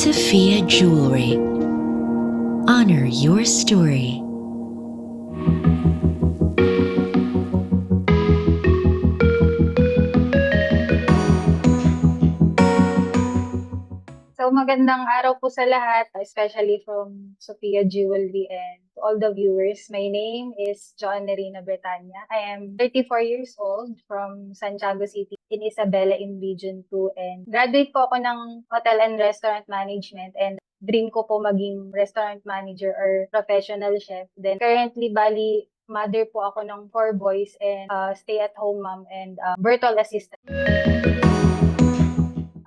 Sophia Jewelry. Honor your story. So magandang araw po sa lahat, especially from Sophia Jewelry and to all the viewers. My name is Joan Nerina Bretanya. I am 34 years old from Santiago City in Isabela in Region 2 and graduate po ako ng Hotel and Restaurant Management and dream ko po maging restaurant manager or professional chef. Then currently, bali, mother po ako ng 4 boys and stay-at-home mom and virtual assistant.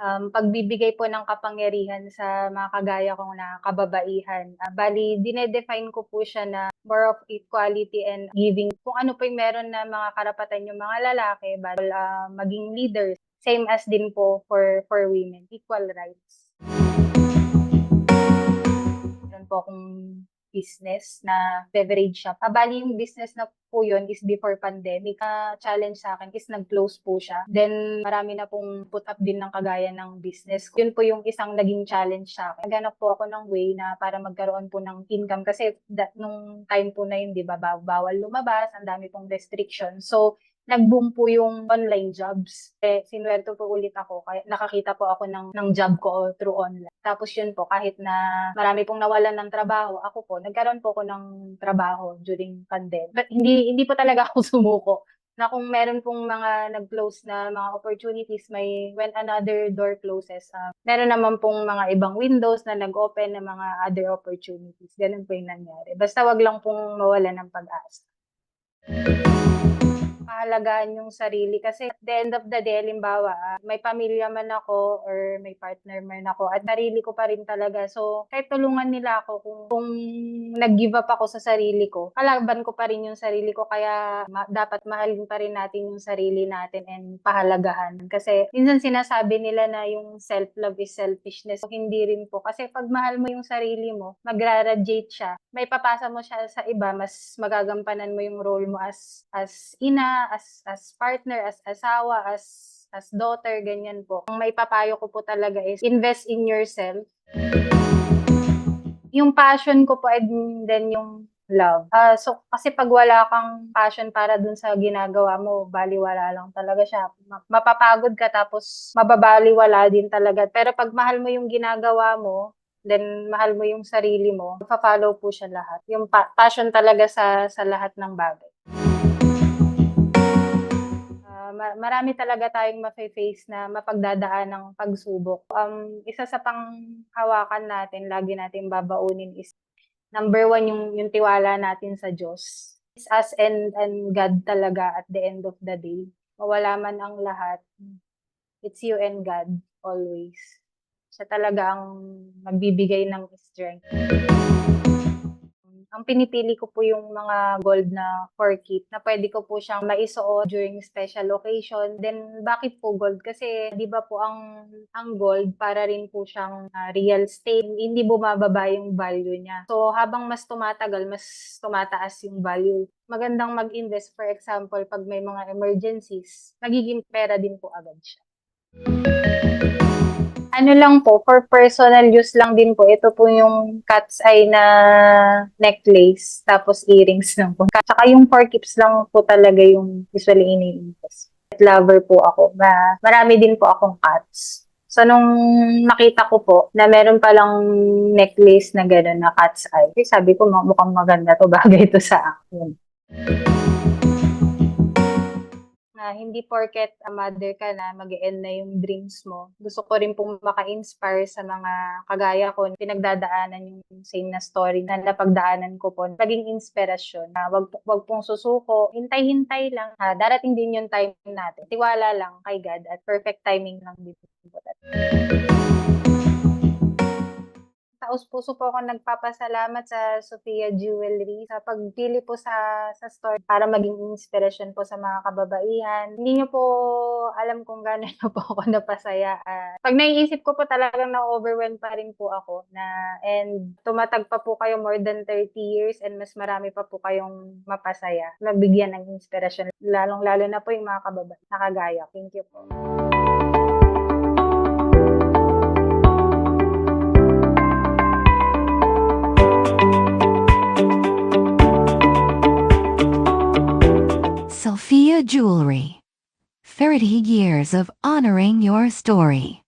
Pagbibigay po ng kapangyarihan sa mga kagaya kong na kababaihan. Bali, dinedefine ko po siya na more of equality and giving. Kung ano po yung meron na mga karapatan yung mga lalaki, bali, maging leaders. Same as din po for women. Equal rights. Meron po akong business na beverage shop. Bali, yung business na po yun is before pandemic. Challenge sa akin is nag-close po siya. Then, marami na pong put up din ng kagaya ng business. Yun po yung isang naging challenge sa akin. Naghanap po ako ng way na para magkaroon po ng income kasi nung time po na yun, di ba, bawal lumabas, ang dami pong restrictions. So, nag-boom po yung online jobs. Sinuwerte po ulit ako, kaya nakakita po ako ng job ko through online. Tapos yun po, kahit na marami pong nawalan ng trabaho, ako po, nagkaroon po ako ng trabaho during pandemic. But hindi po talaga ako sumuko. Na kung meron pong mga nag-close na mga opportunities, when another door closes, meron naman pong mga ibang windows na nag-open na mga other opportunities. Ganun po yung nangyari. Basta wag lang pong mawala ng pag-asa. Pahalagahan yung sarili kasi at the end of the day, halimbawa, may pamilya man ako or may partner man ako at sarili ko pa rin talaga. So, kahit tulungan nila ako kung nag-give up ako sa sarili ko, kalaban ko pa rin yung sarili ko kaya dapat mahalin pa rin natin yung sarili natin and pahalagahan. Kasi minsan sinasabi nila na yung self-love is selfishness. So, hindi rin po. Kasi pag mahal mo yung sarili mo, magra-radiate siya. May papasa mo siya sa iba, mas magagampanan mo yung role mo as ina, as partner, as asawa, as daughter, ganyan po. Ang may papayo ko po talaga is invest in yourself. Yung passion ko po and then yung love. So, kasi pag wala kang passion para dun sa ginagawa mo, baliwala lang talaga siya. Mapapagod ka tapos mababaliwala din talaga. Pero pag mahal mo yung ginagawa mo, then mahal mo yung sarili mo, pa-follow po siya lahat. Yung passion talaga sa lahat ng bagay. Marami talaga tayong mafe-face na mapagdadaan ng pagsubok. Isa sa panghawakan natin, lagi natin babaunin is number 1 yung tiwala natin sa Diyos. It's us and God talaga at the end of the day. Mawala man ang lahat, it's you and God always. Siya talaga ang magbibigay ng strength. Ang pinipili ko po yung mga gold na forkip na pwede ko po siyang maisuot during special occasion. Then, bakit po gold? Kasi, di ba po ang gold para rin po siyang real estate. Hindi bumababa yung value niya. So, habang mas tumatagal, mas tumataas yung value. Magandang mag-invest, for example, pag may mga emergencies, nagiging pera din po agad siya. Ano lang po, for personal use lang din po. Ito po yung cat's eye na necklace, tapos earrings lang po. Saka yung forkips lang po talaga yung usually ini-invest. Pet lover po ako. Marami din po akong cats. So, nung nakita ko po na meron palang necklace na gano'n na cat's eye, sabi ko mukhang maganda to, bagay ito sa akin. Hindi porket a mother ka na mag-e-end na yung dreams mo. Gusto ko rin pong maka-inspire sa mga kagaya ko, pinagdadaanan yung same na story na napagdaanan ko po. Naging inspirasyon na wag pong susuko, hintay-hintay lang. Darating din yung time natin. Tiwala lang kay God at perfect timing lang din po. Taos-puso po ako nagpapasalamat sa Sophia Jewelry sa pagpili po sa store para maging inspirasyon po sa mga kababaihan. Hindi niyo po alam kung gaano na po ako napasaya. Pag naiisip ko po talagang na-overwhelm pa rin po ako and tumatag pa po kayo more than 30 years and mas marami pa po kayong mapasaya. Nabigyan ng inspirasyon. Lalong-lalo na po yung mga kababaihan na kagaya. Thank you po. Mega Jewelry. 30 years of honoring your story.